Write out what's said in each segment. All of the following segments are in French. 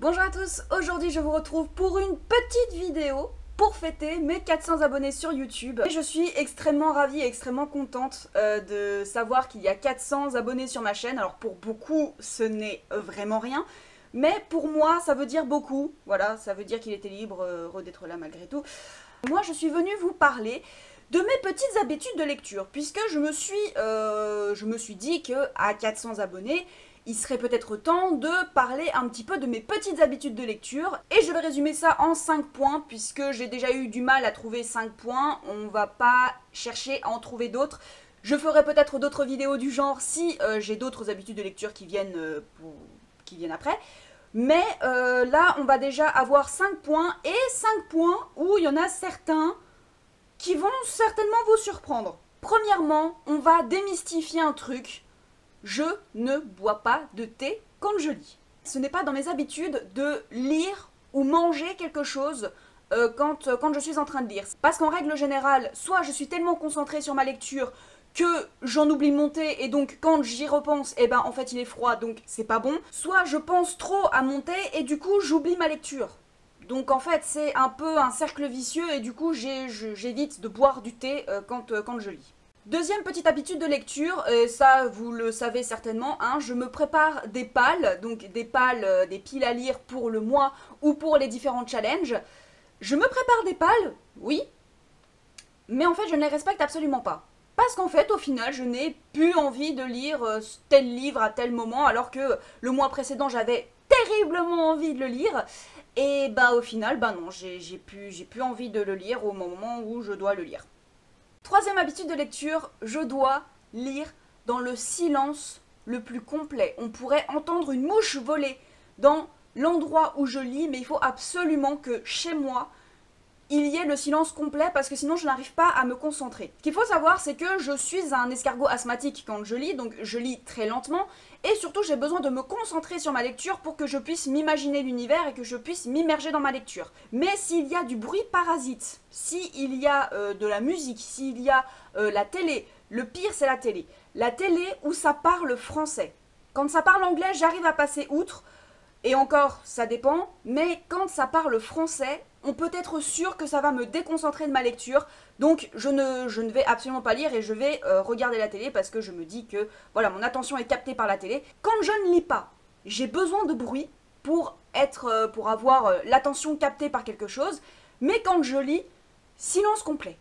Bonjour à tous, aujourd'hui je vous retrouve pour une petite vidéo pour fêter mes 400 abonnés sur YouTube. Et je suis extrêmement ravie et extrêmement contente de savoir qu'il y a 400 abonnés sur ma chaîne. Alors pour beaucoup ce n'est vraiment rien, mais pour moi ça veut dire beaucoup. Voilà, ça veut dire qu'il était libre d'être là malgré tout. Moi je suis venue vous parler de mes petites habitudes de lecture, puisque je me suis dit que à 400 abonnés, il serait peut-être temps de parler un petit peu de mes petites habitudes de lecture. Et je vais résumer ça en 5 points, puisque j'ai déjà eu du mal à trouver 5 points. On va pas chercher à en trouver d'autres. Je ferai peut-être d'autres vidéos du genre si j'ai d'autres habitudes de lecture qui viennent après. Mais là, on va déjà avoir 5 points, et 5 points où il y en a certains qui vont certainement vous surprendre. Premièrement, on va démystifier un truc. Je ne bois pas de thé quand je lis. Ce n'est pas dans mes habitudes de lire ou manger quelque chose quand je suis en train de lire. Parce qu'en règle générale, soit je suis tellement concentrée sur ma lecture que j'en oublie mon thé et donc quand j'y repense, eh ben en fait il est froid donc c'est pas bon. Soit je pense trop à mon thé et du coup j'oublie ma lecture. Donc en fait c'est un peu un cercle vicieux et du coup j'évite de boire du thé quand je lis. Deuxième petite habitude de lecture, et ça vous le savez certainement, hein, je me prépare des pales, donc des pales, des piles à lire pour le mois ou pour les différents challenges. Je me prépare des pales, oui, mais en fait je ne les respecte absolument pas. Parce qu'en fait au final je n'ai plus envie de lire tel livre à tel moment alors que le mois précédent j'avais terriblement envie de le lire. Et bah au final, bah non, j'ai plus envie de le lire au moment où je dois le lire. Troisième habitude de lecture, je dois lire dans le silence le plus complet. On pourrait entendre une mouche voler dans l'endroit où je lis, mais il faut absolument que chez moi, il y ait le silence complet parce que sinon je n'arrive pas à me concentrer. Ce qu'il faut savoir, c'est que je suis un escargot asthmatique quand je lis, donc je lis très lentement et surtout j'ai besoin de me concentrer sur ma lecture pour que je puisse m'imaginer l'univers et que je puisse m'immerger dans ma lecture. Mais s'il y a du bruit parasite, s'il y a de la musique, s'il y a la télé, le pire c'est la télé. La télé où ça parle français. Quand ça parle anglais, j'arrive à passer outre. Et encore, ça dépend, mais quand ça parle français, on peut être sûr que ça va me déconcentrer de ma lecture, donc je ne vais absolument pas lire et je vais regarder la télé parce que je me dis que voilà, mon attention est captée par la télé. Quand je ne lis pas, j'ai besoin de bruit pour avoir l'attention captée par quelque chose, mais quand je lis, silence complet.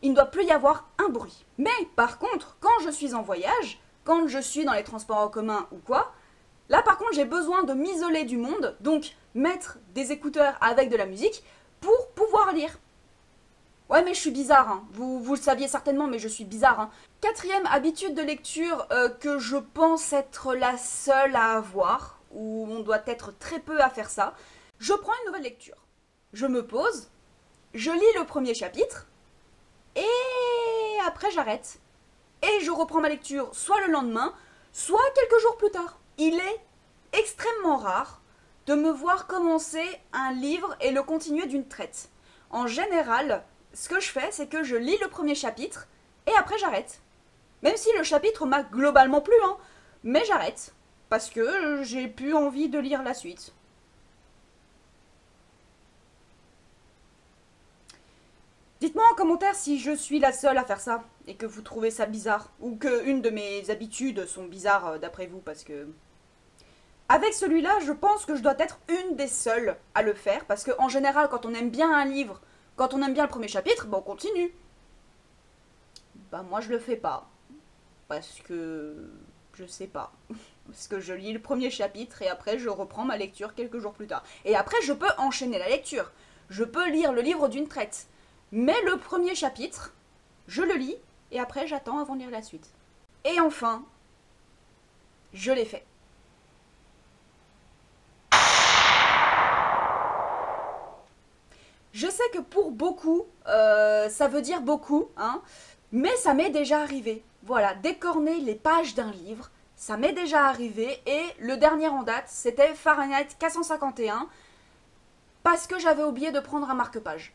Il ne doit plus y avoir un bruit. Mais par contre, quand je suis en voyage, quand je suis dans les transports en commun ou quoi, là par contre j'ai besoin de m'isoler du monde, donc mettre des écouteurs avec de la musique pour pouvoir lire. Ouais mais je suis bizarre, hein. Vous le saviez certainement mais je suis bizarre. Hein. Quatrième habitude de lecture que je pense être la seule à avoir, où on doit être très peu à faire ça, je prends une nouvelle lecture. Je me pose, je lis le premier chapitre, et après j'arrête. Et je reprends ma lecture soit le lendemain, soit quelques jours plus tard. Il est extrêmement rare de me voir commencer un livre et le continuer d'une traite. En général, ce que je fais, c'est que je lis le premier chapitre et après j'arrête. Même si le chapitre m'a globalement plu, hein, mais j'arrête. Parce que j'ai plus envie de lire la suite. Dites-moi en commentaire si je suis la seule à faire ça et que vous trouvez ça bizarre ou que une de mes habitudes sont bizarres d'après vous parce que... Avec celui-là, je pense que je dois être une des seules à le faire parce qu'en général, quand on aime bien un livre, quand on aime bien le premier chapitre, ben on continue. Bah moi je le fais pas parce que je sais pas. Parce que je lis le premier chapitre et après je reprends ma lecture quelques jours plus tard. Et après je peux enchaîner la lecture. Je peux lire le livre d'une traite. Mais le premier chapitre, je le lis et après j'attends avant de lire la suite. Et enfin, je l'ai fait. Je sais que pour beaucoup, ça veut dire beaucoup, hein, mais ça m'est déjà arrivé. Voilà, décorner les pages d'un livre, ça m'est déjà arrivé et le dernier en date, c'était Fahrenheit 451 parce que j'avais oublié de prendre un marque-page.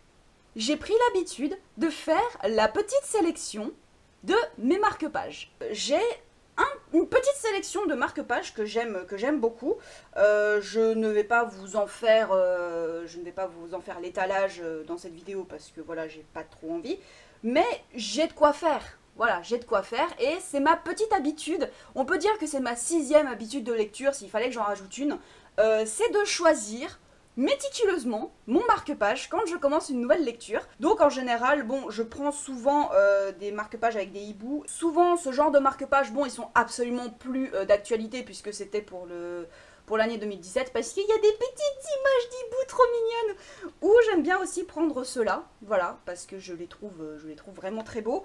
J'ai pris l'habitude de faire la petite sélection de mes marque-pages. J'ai une petite sélection de marque-pages que j'aime beaucoup. Je ne vais pas vous en faire, l'étalage dans cette vidéo parce que voilà, j'ai pas trop envie. Mais j'ai de quoi faire. Voilà, j'ai de quoi faire et c'est ma petite habitude. On peut dire que c'est ma 6e habitude de lecture, s'il fallait que j'en rajoute une. C'est de choisir méticuleusement mon marque-page quand je commence une nouvelle lecture. Donc en général, bon, je prends souvent des marque-pages avec des hiboux. Souvent, ce genre de marque-pages, bon, ils sont absolument plus d'actualité puisque c'était pour l'année 2017 parce qu'il y a des petites images d'hiboux trop mignonnes où j'aime bien aussi prendre ceux-là, voilà, parce que je les trouve vraiment très beaux.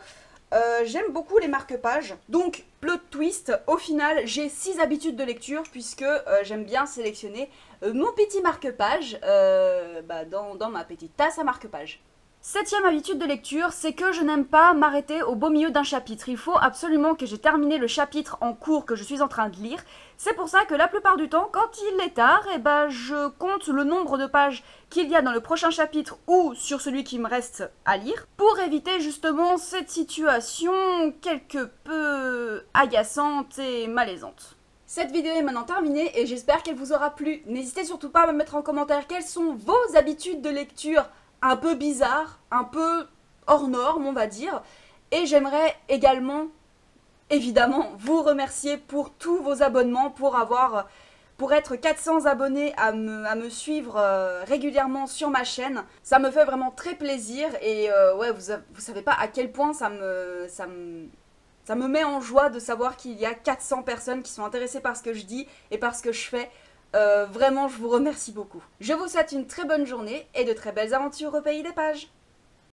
J'aime beaucoup les marque-pages. Donc, plot twist, au final, j'ai 6 habitudes de lecture puisque j'aime bien sélectionner mon petit marque-page dans ma petite tasse à marque-page. 7e habitude de lecture, c'est que je n'aime pas m'arrêter au beau milieu d'un chapitre. Il faut absolument que j'ai terminé le chapitre en cours que je suis en train de lire. C'est pour ça que la plupart du temps, quand il est tard, je compte le nombre de pages qu'il y a dans le prochain chapitre ou sur celui qui me reste à lire, pour éviter justement cette situation quelque peu agaçante et malaisante. Cette vidéo est maintenant terminée et j'espère qu'elle vous aura plu. N'hésitez surtout pas à me mettre en commentaire quelles sont vos habitudes de lecture un peu bizarre, un peu hors norme, on va dire. Et j'aimerais également, évidemment, vous remercier pour tous vos abonnements, pour être 400 abonnés à me suivre régulièrement sur ma chaîne. Ça me fait vraiment très plaisir et ouais, vous savez pas à quel point ça me met en joie de savoir qu'il y a 400 personnes qui sont intéressées par ce que je dis et par ce que je fais. Vraiment, je vous remercie beaucoup. Je vous souhaite une très bonne journée et de très belles aventures au pays des pages.